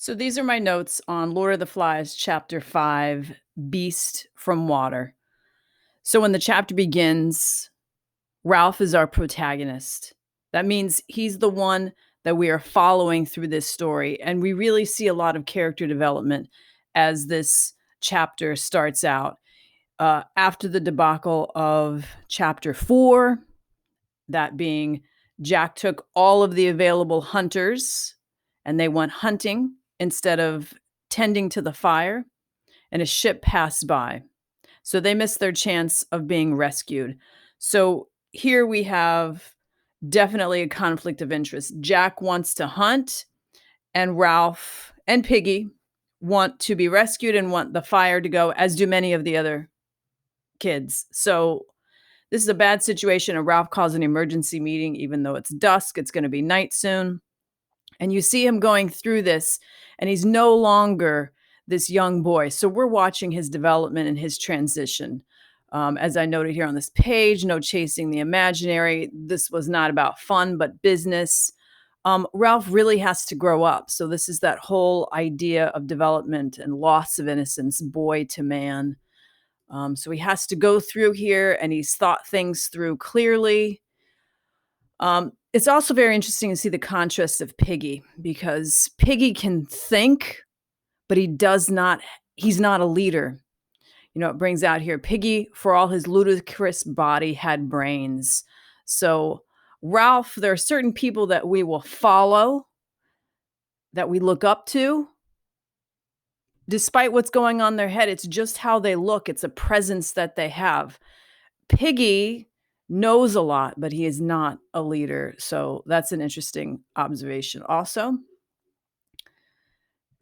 So these are my notes on Lord of the Flies, Chapter 5, Beast from Water. So when the chapter begins, Ralph is our protagonist. That means he's the one that we are following through this story. And we really see a lot of character development as this chapter starts out. After the debacle of Chapter 4, that being Jack took all of the available hunters and they went hunting instead of tending to the fire, and a ship passed by. So they missed their chance of being rescued. So here we have definitely a conflict of interest. Jack wants to hunt, and Ralph and Piggy want to be rescued and want the fire to go, as do many of the other kids. So this is a bad situation, and Ralph calls an emergency meeting, even though it's dusk. It's going to be night soon. And you see him going through this, and he's no longer this young boy. So we're watching his development and his transition. As I noted here on this page, no chasing the imaginary. This was not about fun, but business. Ralph really has to grow up. So this is that whole idea of development and loss of innocence, boy to man. So he has to go through here, and he's thought things through clearly. It's also very interesting to see the contrast of Piggy, because Piggy can think, but he's not a leader. It brings out here Piggy, for all his ludicrous body, had brains. So Ralph, there are certain people that we will follow, that we look up to, despite what's going on in their head. It's just how they look. It's a presence that they have. Piggy knows a lot, but he is not a leader. So that's an interesting observation also.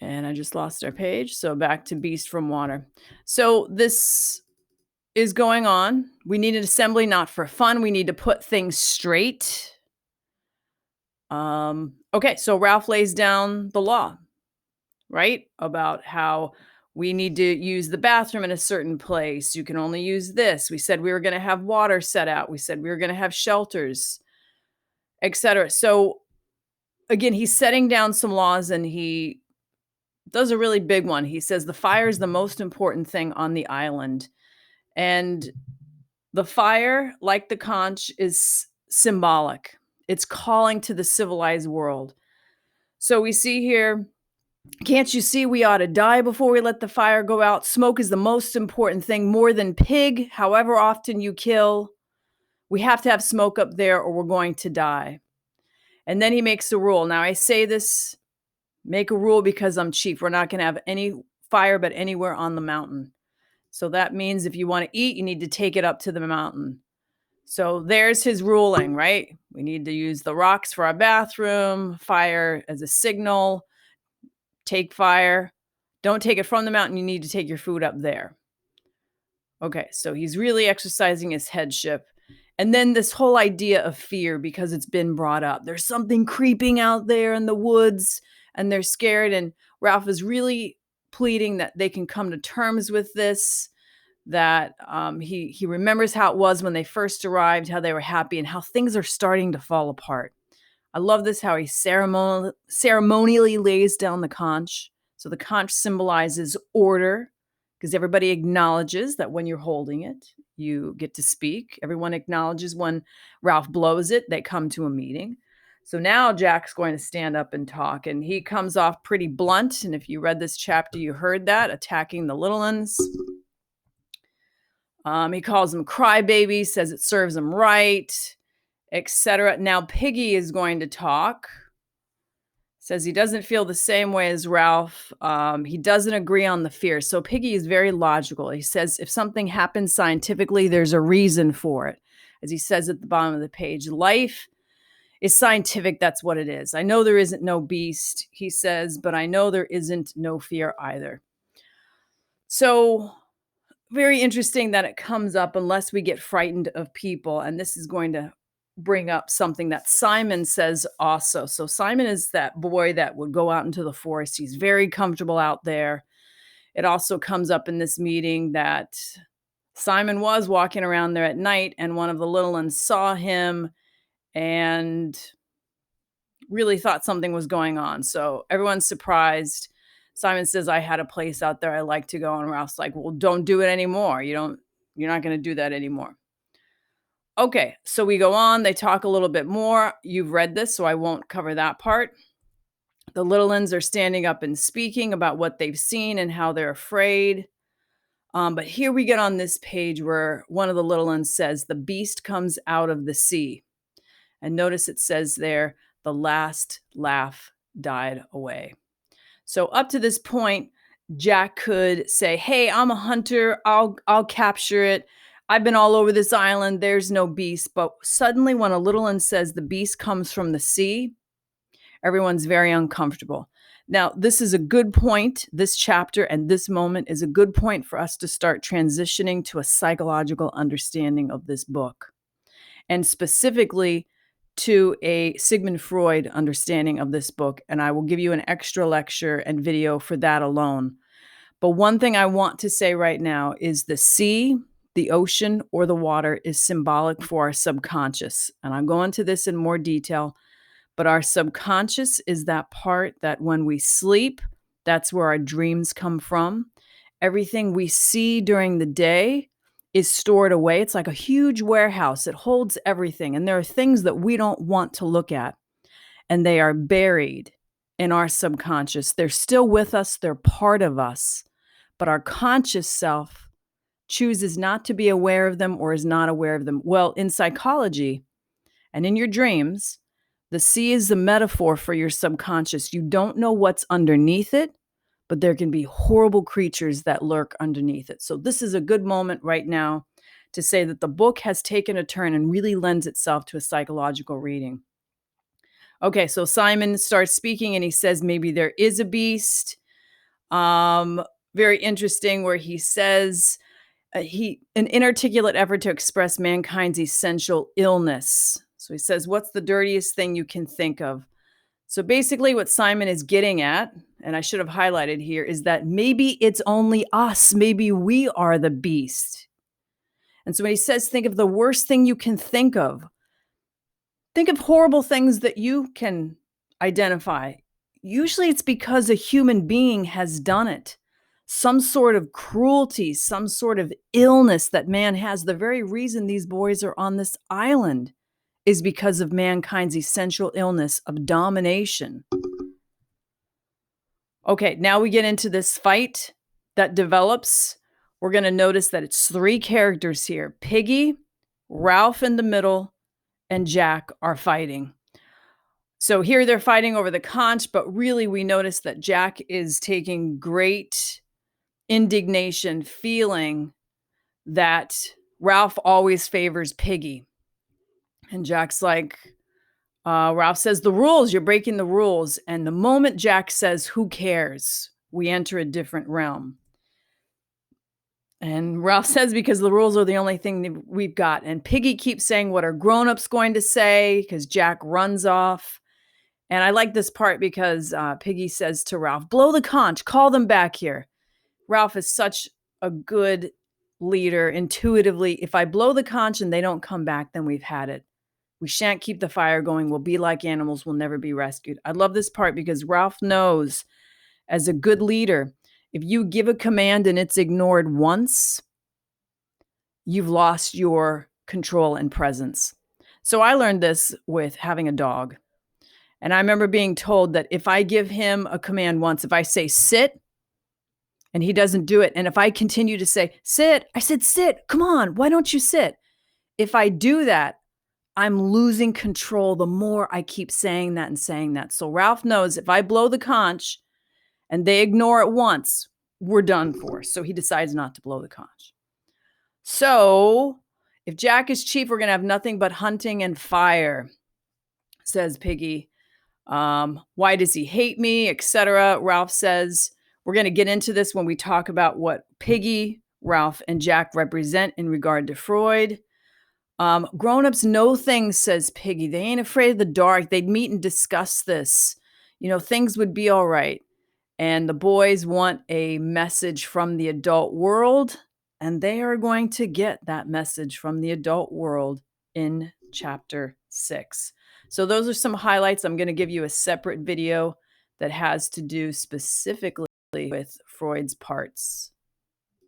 And I just lost our page. So back to Beast from Water. So this is going on. We need an assembly, not for fun. We need to put things straight. Okay, so Ralph lays down the law, right? About how we need to use the bathroom in a certain place. You can only use this. We said we were going to have water set out. We said we were going to have shelters, etc. So again, he's setting down some laws, and he does a really big one. He says the fire is the most important thing on the island. And the fire, like the conch, is symbolic. It's calling to the civilized world. So we see here, can't you see we ought to die before we let the fire go out? Smoke is the most important thing, more than pig, however often you kill. We have to have smoke up there or we're going to die. And then he makes a rule. Now, I say this, make a rule because I'm chief. We're not going to have any fire but anywhere on the mountain. So that means if you want to eat, you need to take it up to the mountain. So there's his ruling, right? We need to use the rocks for our bathroom, fire as a signal, take fire. Don't take it from the mountain. You need to take your food up there. Okay, so he's really exercising his headship. And then this whole idea of fear, because it's been brought up. There's something creeping out there in the woods, and they're scared. And Ralph is really pleading that they can come to terms with this, that he remembers how it was when they first arrived, how they were happy, and how things are starting to fall apart. I love this, how he ceremonially lays down the conch. So the conch symbolizes order, because everybody acknowledges that when you're holding it, you get to speak. Everyone acknowledges when Ralph blows it, they come to a meeting. So now Jack's going to stand up and talk, and he comes off pretty blunt. And if you read this chapter, you heard that, attacking the little ones. He calls them crybabies, says it serves them right, etc. Now Piggy is going to talk. Says he doesn't feel the same way as Ralph. He doesn't agree on the fear. So Piggy is very logical. He says if something happens scientifically, there's a reason for it. As he says at the bottom of the page, life is scientific. That's what it is. I know there isn't no beast, he says, but I know there isn't no fear either. So very interesting that it comes up, unless we get frightened of people. And this is going to bring up something that Simon says also. So Simon is that boy that would go out into the forest. He's very comfortable out there. It also comes up in this meeting that Simon was walking around there at night, and one of the little ones saw him and really thought something was going on. So everyone's surprised. Simon says, I had a place out there I like to go. And Ralph's like, well, don't do it anymore. You're not going to do that anymore. Okay, so we go on. They talk a little bit more. You've read this, so I won't cover that part. The little uns are standing up and speaking about what they've seen and how they're afraid. But here we get on this page where one of the little uns says, the beast comes out of the sea. And notice it says there, the last laugh died away. So up to this point, Jack could say, hey, I'm a hunter. I'll capture it. I've been all over this island. There's no beast. But suddenly when a little one says the beast comes from the sea, everyone's very uncomfortable. Now, this is a good point. This chapter and this moment is a good point for us to start transitioning to a psychological understanding of this book, and specifically to a Sigmund Freud understanding of this book. And I will give you an extra lecture and video for that alone. But one thing I want to say right now is the sea, the ocean, or the water is symbolic for our subconscious. And I'll go into this in more detail, but our subconscious is that part that when we sleep, that's where our dreams come from. Everything we see during the day is stored away. It's like a huge warehouse. It holds everything. And there are things that we don't want to look at, and they are buried in our subconscious. They're still with us. They're part of us. But our conscious self chooses not to be aware of them or is not aware of them. Well, in psychology and in your dreams, the sea is the metaphor for your subconscious. You don't know what's underneath it, but there can be horrible creatures that lurk underneath it. So this is a good moment right now to say that the book has taken a turn and really lends itself to a psychological reading. Okay, so Simon starts speaking and he says maybe there is a beast. Very interesting where he says an inarticulate effort to express mankind's essential illness. So he says, what's the dirtiest thing you can think of? So basically what Simon is getting at, and I should have highlighted here, is that maybe it's only us. Maybe we are the beast. And so when he says, think of the worst thing you can think of horrible things that you can identify. Usually it's because a human being has done it. Some sort of cruelty, some sort of illness that man has. The very reason these boys are on this island is because of mankind's essential illness of domination. Okay, now we get into this fight that develops. We're going to notice that it's 3 characters here. Piggy, Ralph in the middle, and Jack are fighting. So here they're fighting over the conch, but really we notice that Jack is taking great indignation, feeling that Ralph always favors Piggy. And Jack's like, Ralph says, the rules, you're breaking the rules. And the moment Jack says, who cares? We enter a different realm. And Ralph says, because the rules are the only thing that we've got. And Piggy keeps saying what are grown-ups going to say because Jack runs off. And I like this part because Piggy says to Ralph, blow the conch, call them back here. Ralph is such a good leader intuitively. If I blow the conch and they don't come back, then we've had it. We shan't keep the fire going. We'll be like animals. We'll never be rescued. I love this part because Ralph knows, as a good leader, if you give a command and it's ignored once, you've lost your control and presence. So I learned this with having a dog. And I remember being told that if I give him a command once, if I say sit, and he doesn't do it, and if I continue to say sit, I said sit, come on, why don't you sit? If I do that, I'm losing control the more I keep saying that and saying that. So Ralph knows if I blow the conch and they ignore it once, we're done for. So he decides not to blow the conch. So if Jack is chief, we're going to have nothing but hunting and fire, says Piggy. Why does he hate me, etc.? Ralph says, we're going to get into this when we talk about what Piggy, Ralph, and Jack represent in regard to Freud. Grown-ups know things, says Piggy. They ain't afraid of the dark. They'd meet and discuss this. Things would be all right. And the boys want a message from the adult world, and they are going to get that message from the adult world in chapter 6. So those are some highlights. I'm gonna give you a separate video that has to do specifically with Freud's parts.